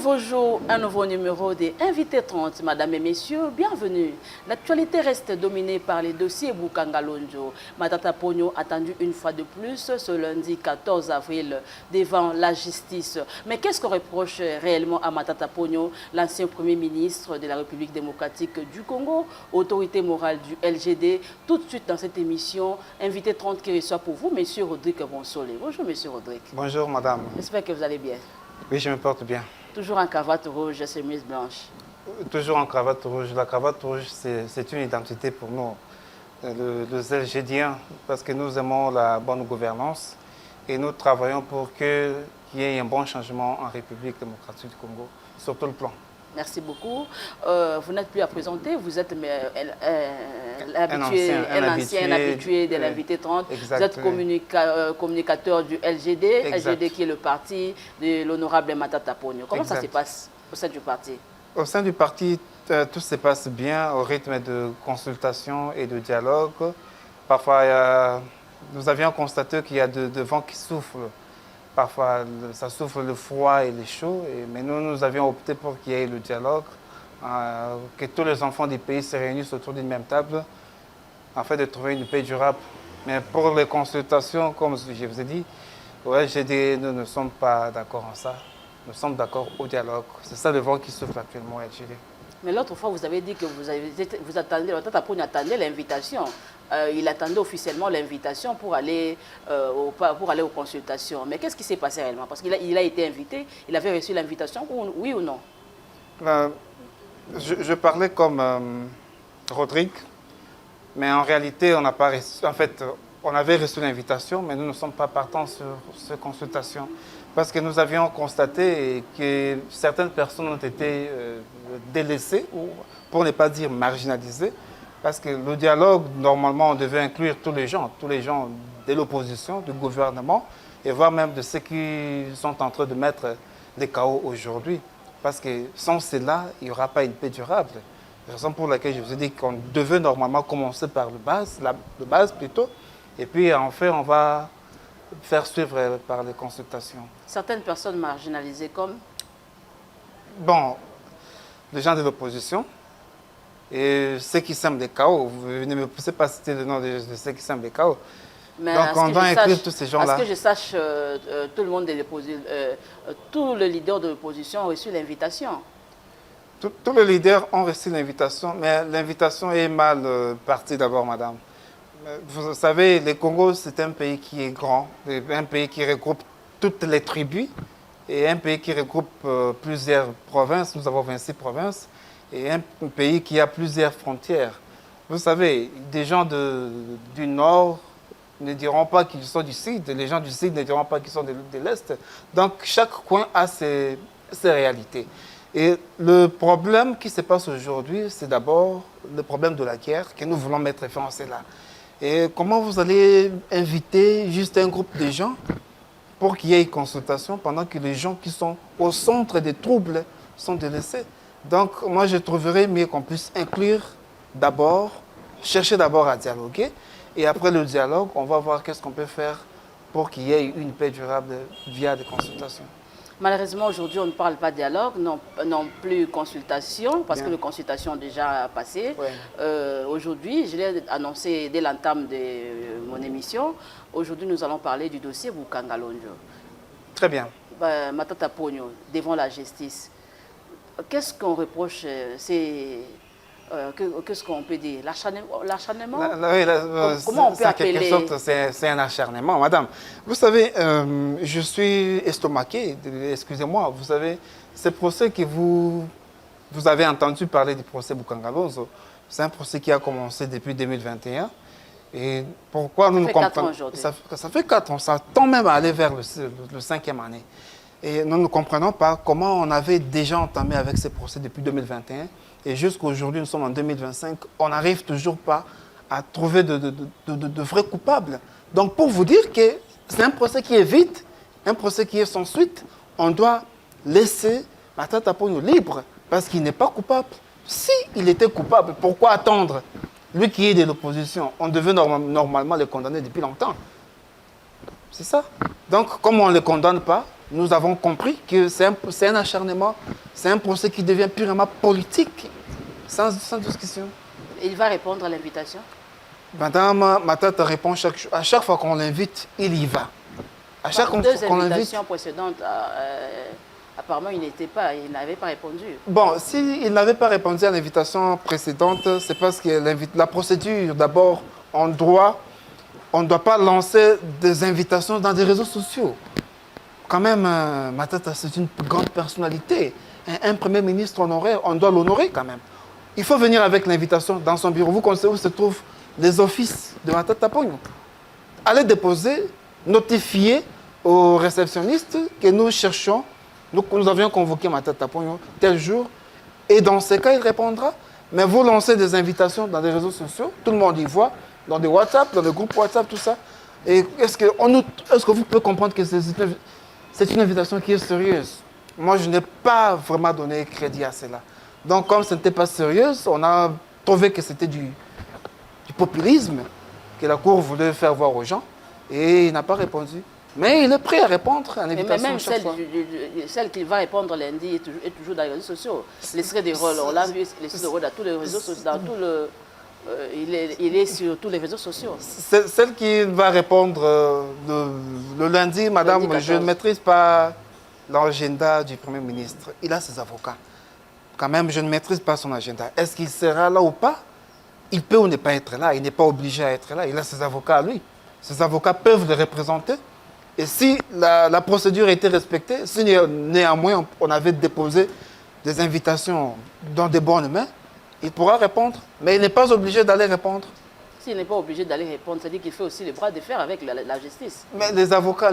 nouveau jour, un nouveau numéro des Invités 30. Madame et messieurs, bienvenue. L'actualité reste dominée par les dossiers Boukangalonjo. Matata Ponyo attendu une fois de plus ce lundi 14 avril devant la justice. Mais qu'est-ce qu'on reproche réellement à Matata Ponyo, l'ancien Premier ministre de la République démocratique du Congo, autorité morale du LGD? Tout de suite dans cette émission, Invité 30 qui reçoit pour vous, Monsieur Rodrigue Bonsolé. Bonjour Monsieur Rodrigue. Bonjour Madame. J'espère que vous allez bien. Oui, je me porte bien. Toujours en cravate rouge, chemise blanche. Toujours en cravate rouge. La cravate rouge, c'est une identité pour nous, les LGDiens, parce que nous aimons la bonne gouvernance et nous travaillons pour qu'il y ait un bon changement en République démocratique du Congo, sur tout le plan. Merci beaucoup. Vous n'êtes plus à présenter, vous êtes un ancien habitué de l'invité 30. Exact, vous êtes communicateur du LGD, exact. LGD qui est le parti de l'honorable Matata Ponyo. Comment exact. Ça se passe au sein du parti? Au sein du parti, tout se passe bien au rythme de consultation et de dialogue. Parfois, nous avions constaté qu'il y a de vents qui soufflent. Parfois, ça souffle le froid et le chaud, mais nous avions opté pour qu'il y ait le dialogue, que tous les enfants du pays se réunissent autour d'une même table, afin de trouver une paix durable. Mais pour les consultations, comme je vous ai dit, ouais, nous ne sommes pas d'accord en ça. Nous sommes d'accord au dialogue. C'est ça le vent qui souffle actuellement au LGD. Mais l'autre fois, vous avez dit que vous attendez, attendait l'invitation. Il attendait officiellement l'invitation pour aller aux consultations. Mais qu'est-ce qui s'est passé réellement? Parce qu'il a été invité, il avait reçu l'invitation, oui ou non? Je parlais comme Rodrigue, mais en réalité, on n'a pas reçu. En fait, on avait reçu l'invitation, mais nous ne sommes pas partants sur ces consultations. Parce que nous avions constaté que certaines personnes ont été délaissées, ou pour ne pas dire marginalisées, parce que le dialogue, normalement, on devait inclure tous les gens de l'opposition, du gouvernement, et voire même de ceux qui sont en train de mettre des chaos aujourd'hui. Parce que sans cela, il n'y aura pas une paix durable. La raison pour laquelle je vous ai dit qu'on devait normalement commencer par le base plutôt, et puis en fait, on va faire suivre par les consultations. Certaines personnes marginalisées comme? Bon, les gens de l'opposition et ceux qui sèment des chaos. Vous ne me poussez pas citer le nom de ceux qui sèment des chaos. Mais donc on doit inclure tous ces gens-là. À ce que je sache, tout le monde de l'opposition, tous les leaders de l'opposition ont reçu l'invitation. Tous les leaders ont reçu l'invitation, mais l'invitation est mal partie d'abord, madame. Vous savez, le Congo, c'est un pays qui est grand, un pays qui regroupe toutes les tribus et un pays qui regroupe plusieurs provinces. Nous avons 26 provinces et un pays qui a plusieurs frontières. Vous savez, des gens du nord ne diront pas qu'ils sont du sud, les gens du sud ne diront pas qu'ils sont de l'est. Donc, chaque coin a ses réalités. Et le problème qui se passe aujourd'hui, c'est d'abord le problème de la guerre que nous voulons mettre fin à cela. Et comment vous allez inviter juste un groupe de gens pour qu'il y ait une consultation pendant que les gens qui sont au centre des troubles sont délaissés? Donc, moi, je trouverais mieux qu'on puisse inclure d'abord, chercher d'abord à dialoguer. Et après le dialogue, on va voir qu'est-ce qu'on peut faire pour qu'il y ait une paix durable via des consultations. Malheureusement, aujourd'hui, on ne parle pas de dialogue, non plus consultation, parce que les consultations ont déjà passé. Ouais. Aujourd'hui, je l'ai annoncé dès l'entame de mon émission, aujourd'hui, nous allons parler du dossier Boukangalonjo. Très bien. Matata Ponyo, devant la justice. Qu'est-ce qu'on reproche? Qu'est-ce qu'on peut dire? L'acharnement? Comment on peut appeler? En quelque sorte, c'est un acharnement, madame. Vous savez, je suis estomaqué, excusez-moi. Vous savez, ce procès que vous avez entendu parler du procès Boukangalonjo, c'est un procès qui a commencé depuis 2021. Et pourquoi nous ne comprenons pas? Ça fait 4 ans, ça tend même à aller vers le 5e année. Et nous ne comprenons pas comment on avait déjà entamé avec ce procès depuis 2021. Et jusqu'à aujourd'hui, nous sommes en 2025, on n'arrive toujours pas à trouver de vrais coupables. Donc, pour vous dire que c'est un procès qui est vide, un procès qui est sans suite, on doit laisser Matata Ponyo libre parce qu'il n'est pas coupable. S'il était coupable, pourquoi attendre? Lui qui est de l'opposition, on devait normalement le condamner depuis longtemps. C'est ça. Donc, comme on ne le condamne pas, nous avons compris que c'est un acharnement, c'est un procès qui devient purement politique, sans discussion. Il va répondre à l'invitation? Madame Matata répond à chaque fois qu'on l'invite, il y va. À chaque fois qu'on l'invite. Deux invitations précédentes, apparemment, il n'avait pas répondu. Bon, s'il n'avait pas répondu à l'invitation précédente, c'est parce que la procédure, d'abord, on ne doit pas lancer des invitations dans des réseaux sociaux. Quand même, Matata, c'est une grande personnalité. Un premier ministre honoraire, on doit l'honorer quand même. Il faut venir avec l'invitation dans son bureau. Vous connaissez où se trouvent les offices de Matata Ponyo. Allez déposer, notifier aux réceptionnistes que nous cherchons. Nous avions convoqué Matata Ponyo tel jour. Et dans ces cas, il répondra. Mais vous lancez des invitations dans des réseaux sociaux, tout le monde y voit, dans des WhatsApp, dans des groupes WhatsApp, tout ça. Et est-ce que vous pouvez comprendre que c'est une invitation qui est sérieuse? Moi, je n'ai pas vraiment donné crédit à cela. Donc, comme ce n'était pas sérieux, on a trouvé que c'était du populisme que la Cour voulait faire voir aux gens. Et il n'a pas répondu. Mais il est prêt à répondre à l'invitation. Mais même celle qui va répondre lundi est toujours dans les réseaux sociaux. L'essai des rôles, on l'a vu, l'essai des rôles dans tous les réseaux sociaux, il est sur tous les réseaux sociaux. Celle qui va répondre le lundi, madame, lundi je ne maîtrise pas l'agenda du Premier ministre. Il a ses avocats. Quand même, je ne maîtrise pas son agenda. Est-ce qu'il sera là ou pas? Il peut ou ne pas être là. Il n'est pas obligé à être là. Il a ses avocats à lui. Ses avocats peuvent le représenter. Et si la procédure a été respectée, si néanmoins on avait déposé des invitations dans des bonnes mains, il pourra répondre. Mais il n'est pas obligé d'aller répondre. S'il n'est pas obligé d'aller répondre, c'est-à-dire qu'il fait aussi le bras de fer avec la justice. Mais les avocats,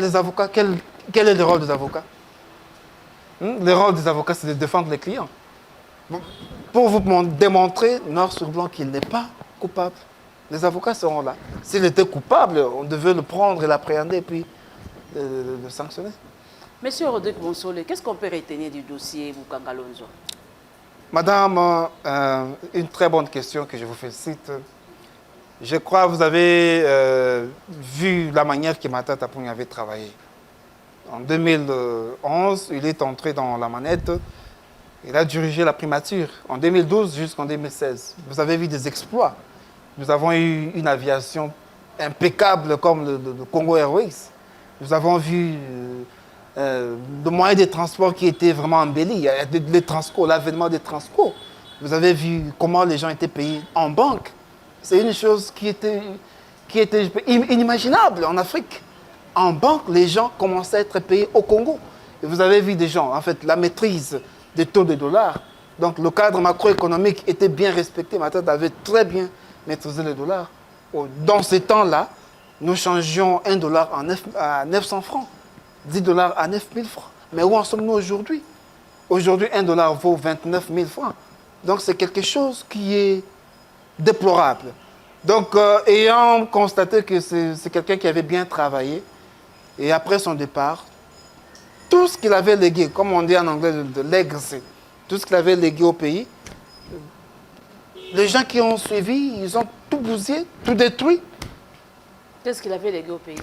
quel est le rôle des avocats? Le rôle des avocats, c'est de défendre les clients. Pour vous démontrer, noir sur blanc, qu'il n'est pas coupable. Les avocats seront là. S'il était coupable, on devait le prendre et l'appréhender, puis le sanctionner. Monsieur Rodrigue Monsole, qu'est-ce qu'on peut retenir du dossier Boukangalonzo? Madame, une très bonne question que je vous félicite. Je crois que vous avez vu la manière que Matata Ponyo avait travaillé. En 2011, il est entré dans la manette. Il a dirigé la primature en 2012 jusqu'en 2016. Vous avez vu des exploits. Nous avons eu une aviation impeccable comme le Congo Airways. Nous avons vu le moyen de transport qui était vraiment embelli. Il y a l'avènement des Transco. Vous avez vu comment les gens étaient payés en banque. C'est une chose qui était inimaginable en Afrique. En banque, les gens commençaient à être payés au Congo. Et vous avez vu des gens, en fait, la maîtrise des taux de dollars. Donc le cadre macroéconomique était bien respecté. Matata avait très bien maîtrisé le dollar. Dans ces temps-là, nous changions $1 à 900 francs, $10 à 9 000 francs. Mais où en sommes-nous aujourd'hui? Aujourd'hui, $1 vaut 29 000 francs. Donc c'est quelque chose qui est déplorable. Donc ayant constaté que c'est quelqu'un qui avait bien travaillé, et après son départ, tout ce qu'il avait légué, comme on dit en anglais, de legacy, tout ce qu'il avait légué au pays, les gens qui ont suivi, ils ont tout bousillé, tout détruit. Qu'est-ce qu'il avait légué au pays?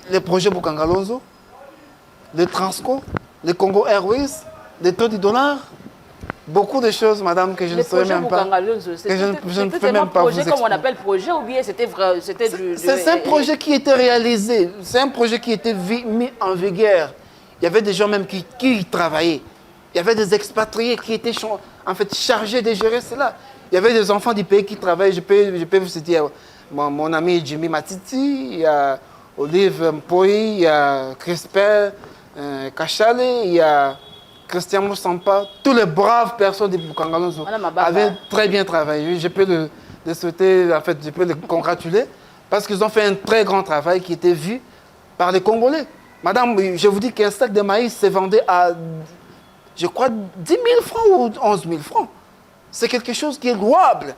Les projets Boukangalonzo, les Transco, les Congo Airways, les taux du dollar, beaucoup de choses, madame, que je ne saurais même pas. Je ne peux même pas vous expliquer. Comme on appelle projet, ou bien c'était du... C'est un projet qui était réalisé, c'est un projet qui était mis en vigueur. Il y avait des gens même qui y travaillaient. Il y avait des expatriés qui étaient en fait chargés de gérer cela. Il y avait des enfants du pays qui travaillaient. Je peux vous citer mon ami Jimmy Matiti, il y a Olive Mpoyi, il y a Crispin Kachale, il y a Christian Moussampa. Tous les braves personnes de Boukangalonzo avaient très bien travaillé. Je peux les souhaiter, en fait, je peux les congratuler parce qu'ils ont fait un très grand travail qui était vu par les Congolais. Madame, je vous dis qu'un sac de maïs se vendait à, je crois, 10 000 francs ou 11 000 francs. C'est quelque chose qui est louable.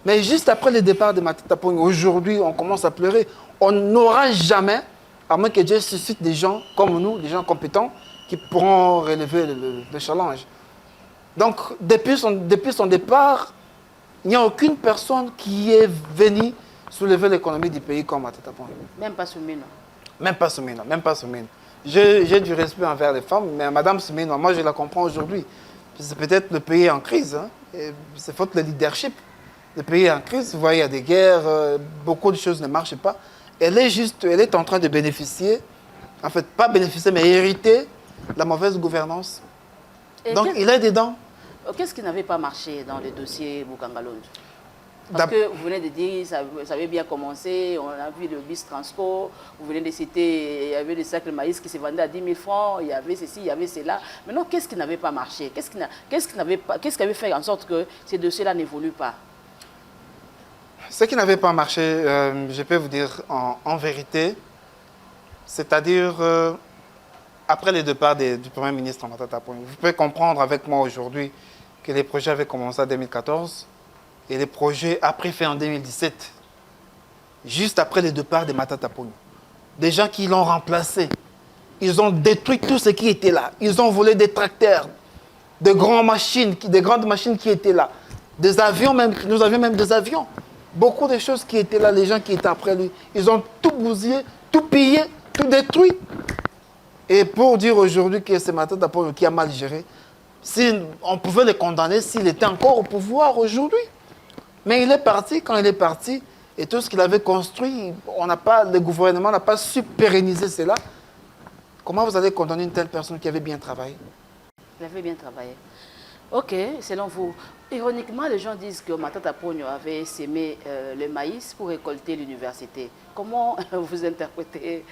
Mais juste après le départ de Matata Ponyo, aujourd'hui, on commence à pleurer. On n'aura jamais, à moins que Dieu suscite des gens comme nous, des gens compétents, qui pourront relever le challenge. Donc, depuis son départ, il n'y a aucune personne qui est venue soulever l'économie du pays comme Matata Ponyo. Même pas Soumino. Même pas Soumino, même pas Soumino. J'ai du respect envers les femmes, mais Madame Souméno, moi je la comprends aujourd'hui. C'est peut-être le pays en crise, hein, c'est faute de leadership. Le pays est en crise, vous voyez, il y a des guerres, beaucoup de choses ne marchent pas. Elle est en train de bénéficier, en fait, pas bénéficier, mais hériter de la mauvaise gouvernance. Et Donc, il est dedans. Qu'est-ce qui n'avait pas marché dans le dossier Boukangalonjo? Parce que vous venez de dire, ça avait bien commencé, on a vu le bis transco, vous venez de citer, il y avait des sacs de maïs qui se vendaient à 10 000 francs, il y avait ceci, il y avait cela. Maintenant, qu'est-ce qui n'avait pas marché? Qu'est-ce qui avait fait en sorte que ces dossiers-là n'évoluent pas? Ce qui n'avait pas marché, je peux vous dire en vérité, c'est-à-dire après le départ du Premier ministre Matata Ponyo. Vous pouvez comprendre avec moi aujourd'hui que les projets avaient commencé en 2014 et les projets ont pris fin en 2017, juste après le départ de Matata Ponyo. Des gens qui l'ont remplacé, ils ont détruit tout ce qui était là. Ils ont volé des tracteurs, des grandes machines qui étaient là. Des avions même, nous avions même des avions. Beaucoup de choses qui étaient là, les gens qui étaient après lui, ils ont tout bousillé, tout pillé, tout détruit. Et pour dire aujourd'hui que c'est Matata Ponyo qui a mal géré, si on pouvait le condamner s'il était encore au pouvoir aujourd'hui. Mais il est parti, quand il est parti, et tout ce qu'il avait construit, le gouvernement n'a pas su pérenniser cela. Comment vous allez condamner une telle personne qui avait bien travaillé? Il avait bien travaillé. Ok, selon vous. Ironiquement, les gens disent que Matata Ponyo avait sémé le maïs pour récolter l'université. Comment vous interprétez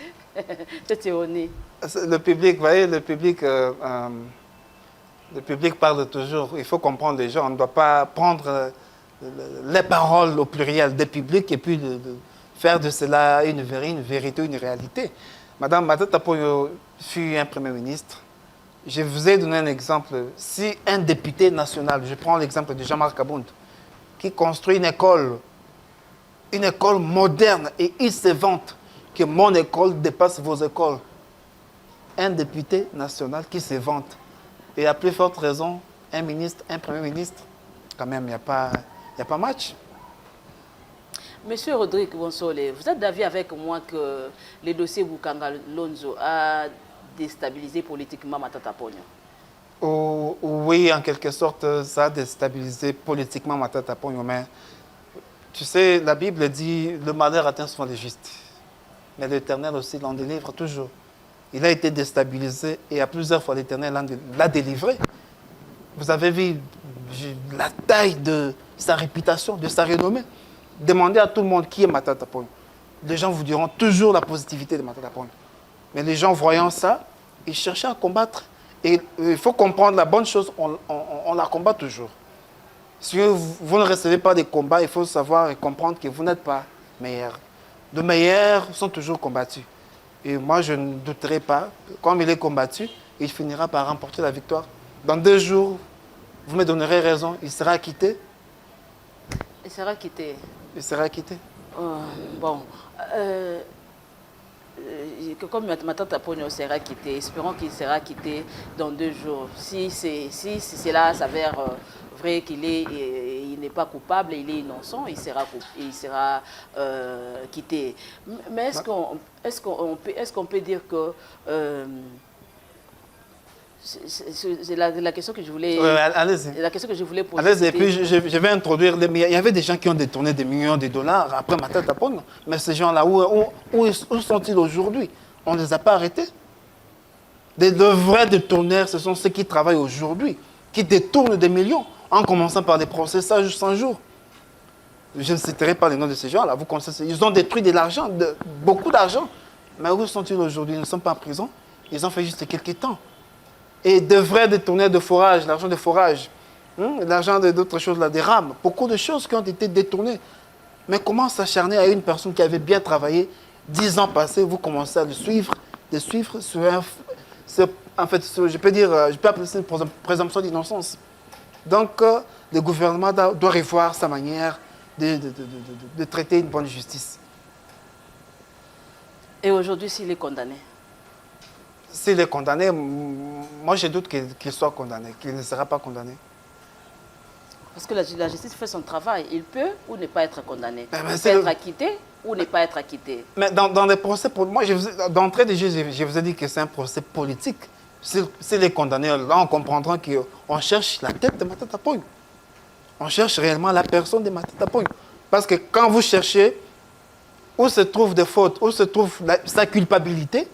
cette ironie? Le public, vous voyez, le public parle toujours. Il faut comprendre les gens. On ne doit pas prendre les paroles au pluriel des publics et puis faire de cela une vérité, une réalité. Madame Matata Ponyo fut un Premier ministre. Je vous ai donné un exemple. Si un député national, je prends l'exemple de Jean-Marc Abound, qui construit une école moderne, et il se vante que mon école dépasse vos écoles. Un député national qui se vante. Et à plus forte raison, un ministre, un Premier ministre, quand même, il n'y a pas match. Monsieur Rodrigue Bonsole, vous êtes d'avis avec moi que le dossier Boukangalonzo a déstabilisé politiquement Matata Ponyo? Oui, en quelque sorte, ça a déstabilisé politiquement Matata Ponyo. Mais tu sais, la Bible dit le malheur atteint souvent les justes. Mais l'Éternel aussi l'en délivre toujours. Il a été déstabilisé et à plusieurs fois l'Éternel l'a délivré. Vous avez vu la taille de sa réputation, de sa renommée. Demandez à tout le monde qui est Matata Ponyo. Les gens vous diront toujours la positivité de Matata Ponyo. Mais les gens voyant ça, ils cherchaient à combattre. Et il faut comprendre la bonne chose, on la combat toujours. Si vous ne recevez pas des combats, il faut savoir et comprendre que vous n'êtes pas meilleur. Les meilleurs sont toujours combattus. Et moi, je ne douterai pas, comme il est combattu, il finira par remporter la victoire. Dans 2 jours, vous me donnerez raison, il sera acquitté. Il sera quitté. Il sera acquitté. Bon. Comme Matata Ponyo sera quitté, espérons qu'il sera quitté dans 2 jours. Si cela s'avère vrai qu'il n'est pas coupable, il est innocent, il sera quitté. Mais est-ce qu'on peut dire que c'est la question que je voulais. Allez-y. La question que je voulais poser. Allez-y, et puis je vais introduire. Il y avait des gens qui ont détourné des millions de dollars après Matata Ponyo. Mais ces gens-là, où sont-ils aujourd'hui? On ne les a pas arrêtés. De vrais détourneurs, ce sont ceux qui travaillent aujourd'hui, qui détournent des millions, en commençant par des procès sans jour. Je ne citerai pas les noms de ces gens-là. Vous connaissez, ils ont détruit de l'argent, beaucoup d'argent. Mais où sont-ils aujourd'hui? Ils ne sont pas en prison. Ils ont fait juste quelques temps. Et de vrais détourneurs de forage, l'argent de forage, l'argent d'autres choses, là, des rames, beaucoup de choses qui ont été détournées. Mais comment s'acharner à une personne qui avait bien travaillé, 10 ans passés, vous commencez à le suivre en fait, je peux appeler ça une présomption d'innocence. Donc, le gouvernement doit revoir sa manière de traiter une bonne justice. Et aujourd'hui, s'il est condamné? S'il est condamné, moi je doute qu'il soit condamné, qu'il ne sera pas condamné. Parce que la justice fait son travail. Il peut ou ne pas être condamné. Mais Il peut être acquitté ou ne pas être acquitté. Mais dans les procès, pour moi, d'entrée de jeu, je vous ai dit que c'est un procès politique. Si les condamnés, là, on comprendra qu'on cherche la tête de Matata Ponyo. On cherche réellement la personne de Matata Ponyo. Parce que quand vous cherchez où se trouvent des fautes, où se trouve sa culpabilité,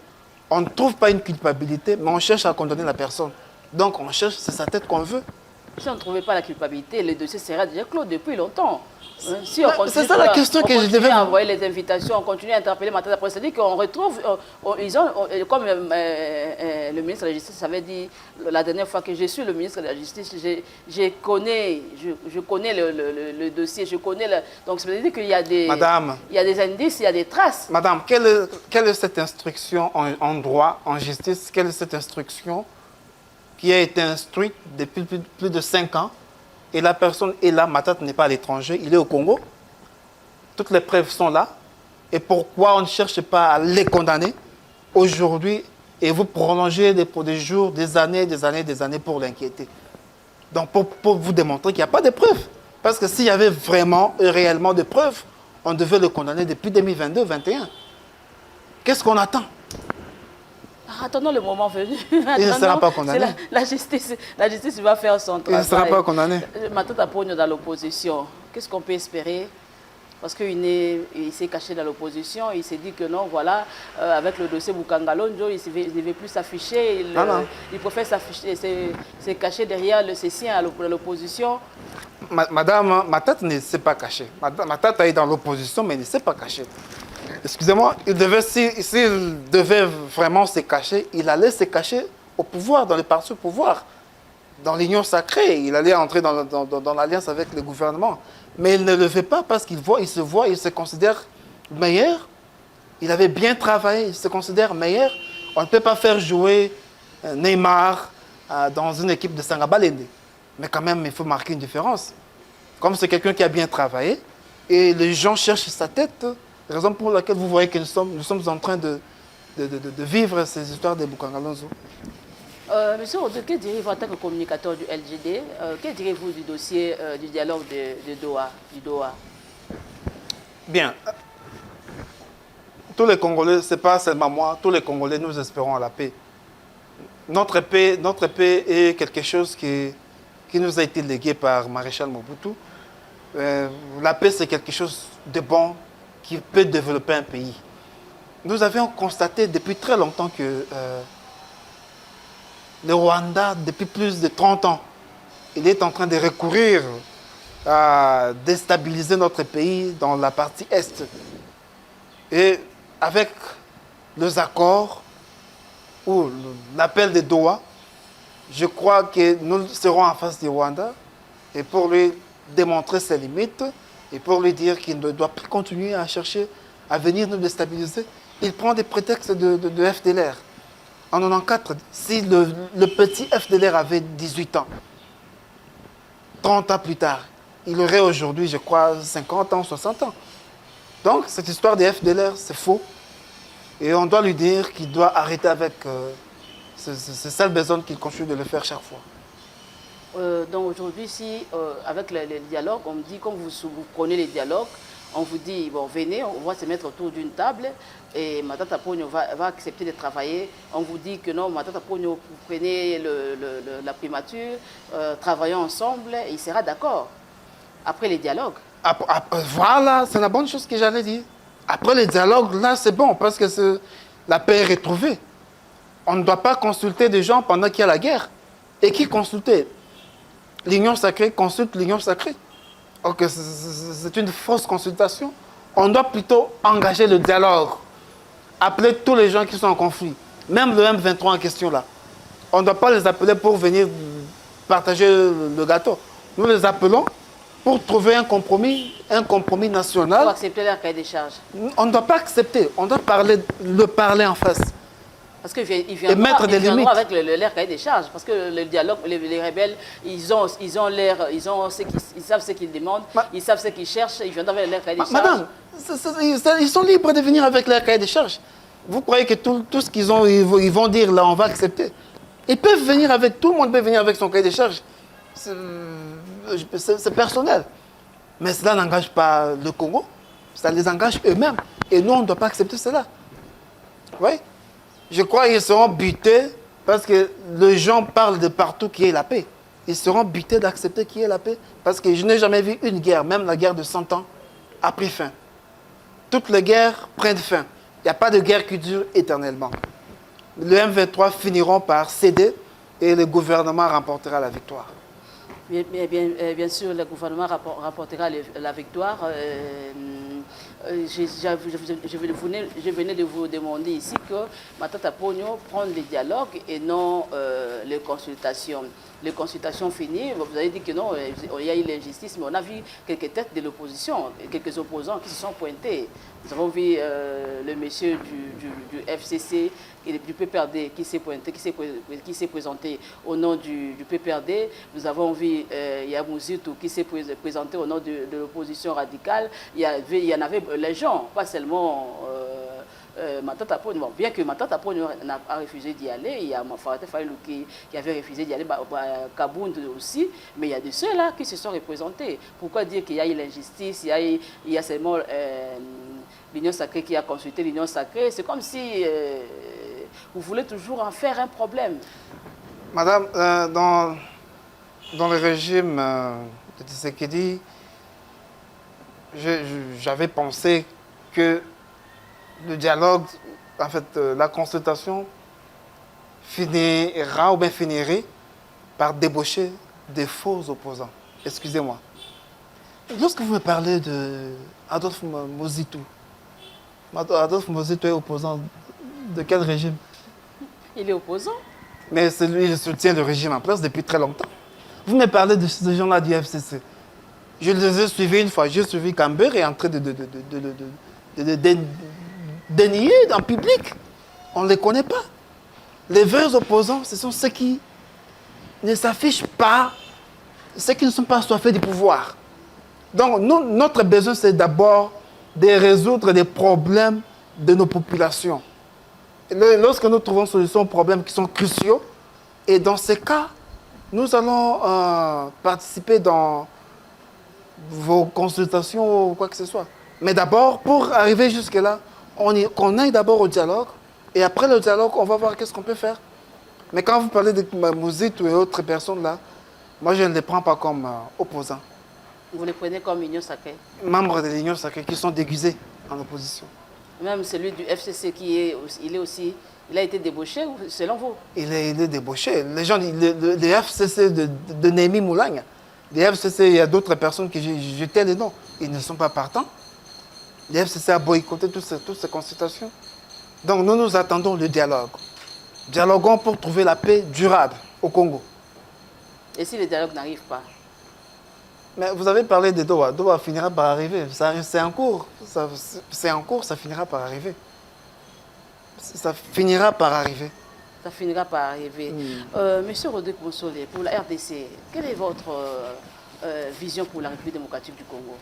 on ne trouve pas une culpabilité, mais on cherche à condamner la personne. Donc on cherche, c'est sa tête qu'on veut. Si on ne trouvait pas la culpabilité, le dossier serait déjà clos depuis longtemps. Si c'est ça la question que je devais... On continue à envoyer les invitations, on continue à interpeller Matata Ponyo. C'est-à-dire qu'on retrouve, comme le ministre de la Justice avait dit la dernière fois que je suis le ministre de la Justice, je connais le dossier, je connais... Donc ça veut dire qu'il y a des... Madame, il y a des indices, il y a des traces. Madame, quelle est cette instruction en droit, en justice, quelle est cette instruction qui a été instruite depuis plus de 5 ans, et la personne est là, Matata n'est pas à l'étranger, il est au Congo. Toutes les preuves sont là. Et pourquoi on ne cherche pas à les condamner aujourd'hui et vous prolonger pour des jours, des années pour l'inquiéter? Donc pour vous démontrer qu'il n'y a pas de preuves. Parce que s'il y avait vraiment et réellement de preuves, on devait le condamner depuis 2022-2021. Qu'est-ce qu'on attend? Attendons le moment venu. Il ne sera pas condamné. La justice va faire son travail. Il ne sera pas condamné. Matata Ponyo dans l'opposition, qu'est-ce qu'on peut espérer? Parce qu'il s'est caché dans l'opposition, il s'est dit que non, voilà, avec le dossier Bukangalonjo, il ne veut plus s'afficher, il préfère se cacher derrière le sien à l'opposition. Madame, Matata ne s'est pas caché. Matata est dans l'opposition, mais il ne s'est pas caché. Excusez-moi, s'il devait vraiment se cacher, il allait se cacher au pouvoir, dans les partis au pouvoir, dans l'union sacrée. Il allait entrer dans l'alliance avec le gouvernement. Mais il ne le fait pas parce qu'il se considère meilleur. Il avait bien travaillé, il se considère meilleur. On ne peut pas faire jouer Neymar dans une équipe de Sangabalende. Mais quand même, il faut marquer une différence. Comme c'est quelqu'un qui a bien travaillé, et les gens cherchent sa tête, raison pour laquelle vous voyez que nous sommes en train de vivre ces histoires de Bukangalonzo. Monsieur Odo, que direz-vous en tant que communicateur du LGD? Que direz-vous du dossier du dialogue de Doha, Bien. Tous les Congolais, ce n'est pas seulement moi, tous les Congolais, nous espérons à la paix. Notre paix est quelque chose qui nous a été légué par Maréchal Mobutu. La paix, c'est quelque chose de bon qui peut développer un pays. Nous avions constaté depuis très longtemps que le Rwanda, depuis plus de 30 ans, il est en train de recourir à déstabiliser notre pays dans la partie Est. Et avec les accords ou l'appel de Doha, je crois que nous serons en face du Rwanda et pour lui démontrer ses limites et pour lui dire qu'il ne doit plus continuer à chercher à venir nous déstabiliser, il prend des prétextes de FDLR. En 1994, si le petit FDLR avait 18 ans, 30 ans plus tard, il aurait aujourd'hui, je crois, 50 ans, 60 ans. Donc, cette histoire des FDLR, c'est faux. Et on doit lui dire qu'il doit arrêter avec ce sale besoin qu'il continue de le faire chaque fois. Donc aujourd'hui, si avec les dialogues, on me dit, comme vous prenez les dialogues, on vous dit, bon, venez, on va se mettre autour d'une table et Matata Ponyo va accepter de travailler. On vous dit que non, Matata Ponyo, vous prenez la primature, travaillons ensemble, et il sera d'accord. Après les dialogues. Voilà, c'est la bonne chose que j'allais dire. Après les dialogues, là, c'est bon, parce que la paix est retrouvée. On ne doit pas consulter des gens pendant qu'il y a la guerre. Et qui consulter? L'union sacrée consulte l'union sacrée. Ok, c'est une fausse consultation. On doit plutôt engager le dialogue. Appeler tous les gens qui sont en conflit. Même le M23 en question là. On ne doit pas les appeler pour venir partager le gâteau. Nous les appelons pour trouver un compromis national. Pour accepter leur cahier des charges. On ne doit pas accepter. On doit le parler en face. Parce qu'ils viendront avec leur cahier des charges. Parce que le dialogue, les rebelles, ils savent ce qu'ils demandent, ils savent ce qu'ils cherchent, ils viendront avec leur cahier des charges. Madame, ils sont libres de venir avec leur cahier des charges. Vous croyez que tout ce qu'ils ont, ils vont dire là, on va accepter? Ils peuvent venir avec, tout le monde peut venir avec son cahier des charges. c'est personnel. Mais cela n'engage pas le Congo, ça les engage eux-mêmes. Et nous, on ne doit pas accepter cela. Oui. Je crois qu'ils seront butés parce que les gens parlent de partout qu'il y ait la paix. Ils seront butés d'accepter qu'il y ait la paix parce que je n'ai jamais vu une guerre, même la guerre de 100 ans, a pris fin. Toutes les guerres prennent fin. Il n'y a pas de guerre qui dure éternellement. Le M23 finiront par céder et le gouvernement remportera la victoire. Bien sûr, le gouvernement rapportera la victoire. Je venais de vous demander ici que Matata Ponyo prend les dialogues et non les consultations. Les consultations finies, vous avez dit que non, il y a eu l'injustice, mais on a vu quelques têtes de l'opposition, quelques opposants qui se sont pointés. Nous avons vu le monsieur du FCC et du PPRD qui s'est pointé, qui s'est présenté au nom du PPRD. Nous avons vu Yamouzitou qui s'est présenté au nom de l'opposition radicale. Il y en avait les gens, pas seulement Matata Ponyo. Bon, bien que Matata Ponyo a refusé d'y aller, il y a Mafarate Faïlou qui avait refusé d'y aller, Kabound aussi, mais il y a de ceux-là qui se sont représentés. Pourquoi dire qu'il y a eu l'injustice, il y a seulement l'Union sacrée qui a consulté l'Union sacrée? C'est comme si vous voulez toujours en faire un problème. Madame, dans le régime de Tshisekedi, j'avais pensé que le dialogue, en fait, la consultation finira ou bien finirait par débaucher des faux opposants. Excusez-moi. Lorsque vous me parlez d'Adolphe Mozitou, Adolphe Mozitou est opposant de quel régime? Il est opposant. Mais lui, il soutient le régime en place depuis très longtemps. Vous me parlez de ces gens-là du FCC. Je les ai suivis une fois. J'ai suivi Camber et en train de dénier en public. On ne les connaît pas. Les vrais opposants, ce sont ceux qui ne s'affichent pas, ceux qui ne sont pas assoiffés du pouvoir. Donc, notre besoin, c'est d'abord de résoudre les problèmes de nos populations. Et lorsque nous trouvons solution aux problèmes qui sont cruciaux, et dans ces cas, nous allons participer dans vos consultations ou quoi que ce soit. Mais d'abord, pour arriver jusque-là, qu'on aille d'abord au dialogue, et après le dialogue, on va voir qu'est-ce qu'on peut faire. Mais quand vous parlez de Mozitou et autres personnes là, moi je ne les prends pas comme opposants. Vous les prenez comme Union sacrée? Membres de l'Union sacrée qui sont déguisés en opposition. Même celui du FCC il a été débauché, selon vous? Il est débauché. Les gens, le FCC de Némi Moulagne, les FCC, il y a d'autres personnes qui j'étais les noms. Ils ne sont pas partants. Le FCC a boycotté toutes ces consultations. Donc nous attendons le dialogue. Dialoguons pour trouver la paix durable au Congo. Et si le dialogue n'arrive pas? Mais vous avez parlé de Doha. Doha finira par arriver. C'est en cours. C'est en cours, ça finira par arriver. Ça finira par arriver. Ça finira par arriver. Monsieur Rodrigue Bonsolé, pour la RDC, quelle est votre vision pour la République démocratique du Congo?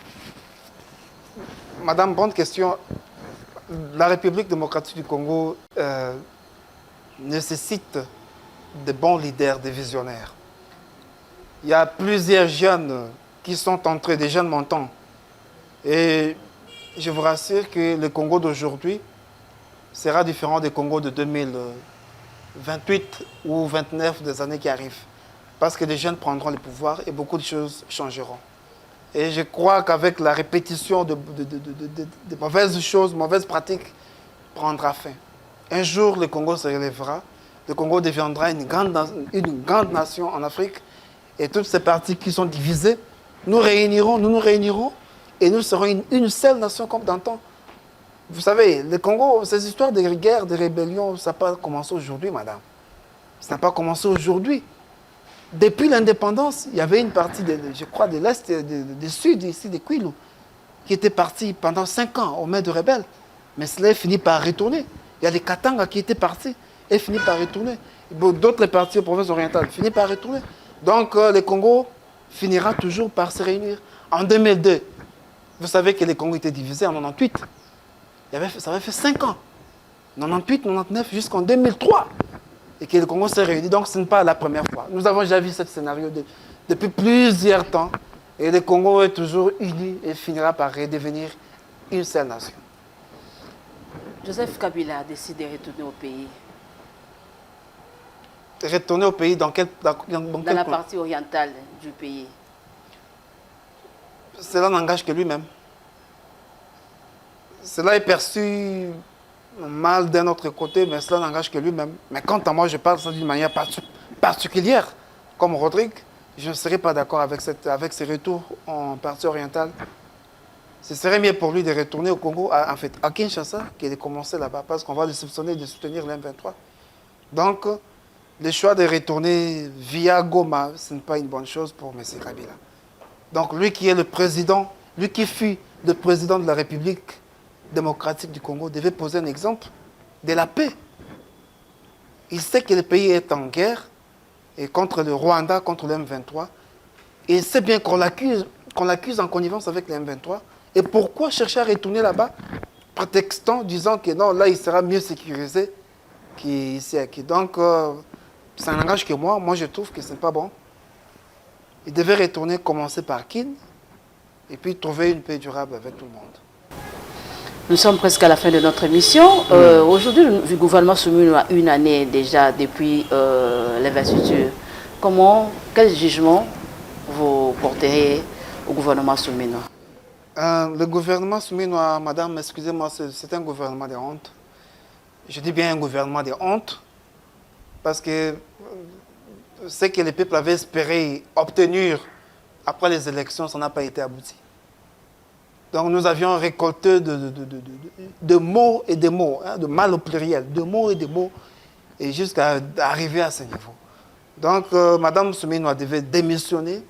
Madame, bonne question. La République démocratique du Congo nécessite de bons leaders, de visionnaires. Il y a plusieurs jeunes qui sont entrés, des jeunes montants. Et je vous rassure que le Congo d'aujourd'hui sera différent du Congo de 2028 ou 2029 des années qui arrivent. Parce que les jeunes prendront le pouvoir et beaucoup de choses changeront. Et je crois qu'avec la répétition de mauvaises choses, mauvaises pratiques, prendra fin. Un jour, le Congo se relèvera. Le Congo deviendra une grande nation en Afrique. Et toutes ces parties qui sont divisées, nous nous réunirons et nous serons une seule nation comme d'antan. Vous savez, le Congo, ces histoires de guerre, de rébellion, ça n'a pas commencé aujourd'hui, madame. Ça n'a pas commencé aujourd'hui. Depuis l'indépendance, il y avait une partie, je crois, de l'Est et du Sud, ici, de Kwilu, qui était partie pendant 5 ans aux mains de rebelles. Mais cela est fini par retourner. Il y a les Katanga qui étaient partis et fini par retourner. D'autres partis aux provinces orientales finissent par retourner. Donc, le Congo finira toujours par se réunir. En 2002, vous savez que le Congo était divisé en 98. Ça avait fait 5 ans. 98, 99, jusqu'en 2003. Et que le Congo s'est réuni. Donc, ce n'est pas la première fois. Nous avons déjà vu ce scénario depuis plusieurs temps. Et le Congo est toujours uni et finira par redevenir une seule nation. Joseph Kabila a décidé de retourner au pays. Retourner au pays dans quel Dans la partie orientale du pays. Cela n'engage que lui-même. Cela est perçu mal d'un autre côté, mais cela n'engage que lui-même. Mais quant à moi, je parle ça d'une manière particulière. Comme Rodrigue, je ne serais pas d'accord avec ce retour en partie orientale. Ce serait mieux pour lui de retourner au Congo, en fait, à Kinshasa, qu'il ait commencé là-bas, parce qu'on va le soupçonner de soutenir l'M23. Donc, le choix de retourner via Goma, ce n'est pas une bonne chose pour M. Kabila. Donc, lui qui est le président, lui qui fut le président de la République démocratique du Congo, devait poser un exemple de la paix. Il sait que le pays est en guerre, et contre le Rwanda, contre le M23. Et il sait bien qu'on l'accuse en connivence avec le M23. Et pourquoi chercher à retourner là-bas, prétextant, disant que non, là, il sera mieux sécurisé qu'ici. Donc, ça n'engage que moi. Moi, je trouve que ce n'est pas bon. Il devait retourner, commencer par Kin, et puis trouver une paix durable avec tout le monde. Nous sommes presque à la fin de notre émission. Aujourd'hui, le gouvernement Soumino a une année déjà depuis l'investiture. Quel jugement vous porterez au gouvernement Soumino? Le gouvernement Soumino, madame, excusez-moi, c'est un gouvernement de honte. Je dis bien un gouvernement de honte, parce que ce que le peuple avait espéré obtenir après les élections, ça n'a pas été abouti. Donc nous avions récolté de mots et de mots, hein, de mal au pluriel, de mots et de mots, et jusqu'à arriver à ce niveau. Donc madame Soumino devait démissionner,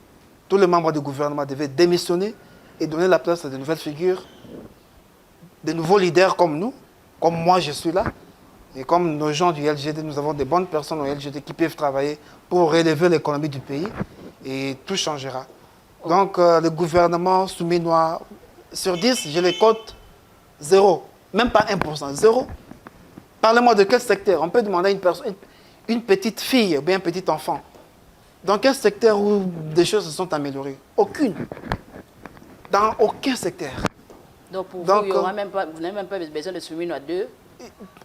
tous les membres du gouvernement devaient démissionner et donner la place à de nouvelles figures, de nouveaux leaders comme nous, comme moi je suis là, et comme nos gens du LGD, nous avons des bonnes personnes au LGD qui peuvent travailler pour relever l'économie du pays, et tout changera. Donc le gouvernement souminois, sur 10, je les cote 0, même pas 1%, 0. Parlez-moi de quel secteur? On peut demander à une personne, une petite fille ou bien un petit enfant. Dans quel secteur où des choses se sont améliorées? Aucune. Dans aucun secteur. Donc pour vous, vous n'avez même pas besoin de Soumino à 2?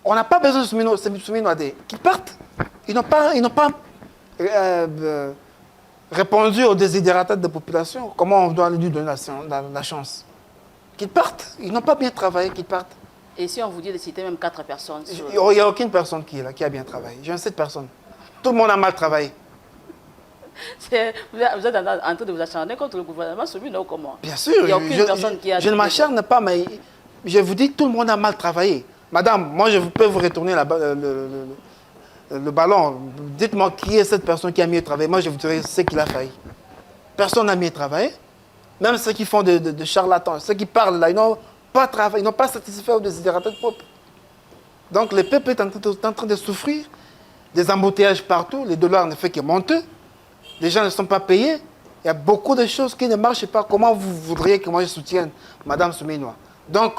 On n'a pas besoin de Soumino à 2. Qu'ils partent. Ils n'ont pas répondu aux désidératas de la population. Comment on doit lui donner la chance? Qu'ils partent. Ils n'ont pas bien travaillé, qu'ils partent. Et si on vous dit de citer même 4 personnes? Il n'y a aucune personne qui est là, qui a bien travaillé. J'ai 7 personnes. Tout le monde a mal travaillé. Vous êtes en train de vous acharner contre le gouvernement Soumino ou comment? Bien sûr. Il n'y a aucune personne qui a... Je ne m'acharne pas, mais je vous dis, tout le monde a mal travaillé. Madame, moi je peux vous retourner le ballon. Dites-moi qui est cette personne qui a mieux travaillé. Moi je vous dirai ce qu'il a failli. Personne n'a mieux travaillé. Même ceux qui font de charlatans, ceux qui parlent là, ils n'ont pas travaillé, ils n'ont pas satisfait aux désidératas propres. Donc le peuple est en train de souffrir, des embouteillages partout, les dollars ne font que monter, les gens ne sont pas payés, il y a beaucoup de choses qui ne marchent pas. Comment vous voudriez que moi je soutienne Madame Soumino? Donc,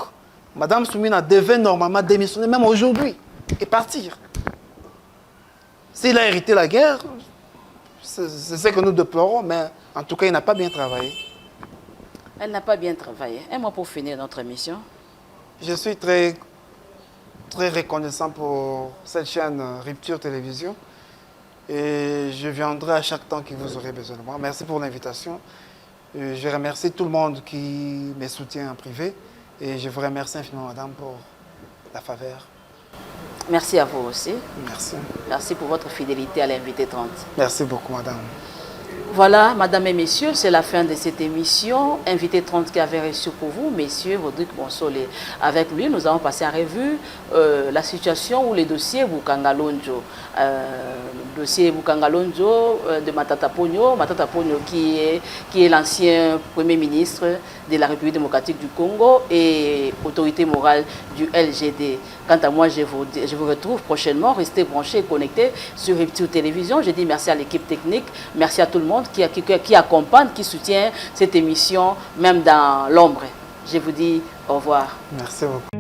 Madame Soumino devait normalement démissionner, même aujourd'hui, et partir. S'il a hérité la guerre, c'est ce que nous déplorons, mais en tout cas, il n'a pas bien travaillé. Elle n'a pas bien travaillé. Un mot pour finir notre émission. Je suis très reconnaissant pour cette chaîne Rupture Télévision. Et je viendrai à chaque temps que vous aurez besoin de moi. Merci pour l'invitation. Je remercie tout le monde qui me soutient en privé. Et je vous remercie infiniment, madame, pour la faveur. Merci à vous aussi. Merci. Merci pour votre fidélité à l'invité 30. Merci beaucoup, madame. Voilà, mesdames et messieurs, c'est la fin de cette émission. Invité 30 qui avait reçu pour vous, messieurs Rodrigue Bonsolé. Avec lui, nous avons passé en revue la situation ou les dossiers Boukangalonjo. Le dossier Boukangalonjo de Matata Ponyo. Matata Ponyo qui est l'ancien Premier ministre de la République démocratique du Congo et autorité morale du LGD. Quant à moi, je vous retrouve prochainement. Restez branchés et connectés sur Rupture Télévision. Je dis merci à l'équipe technique, merci à tout le monde qui accompagne, qui soutient cette émission, même dans l'ombre. Je vous dis au revoir. Merci beaucoup.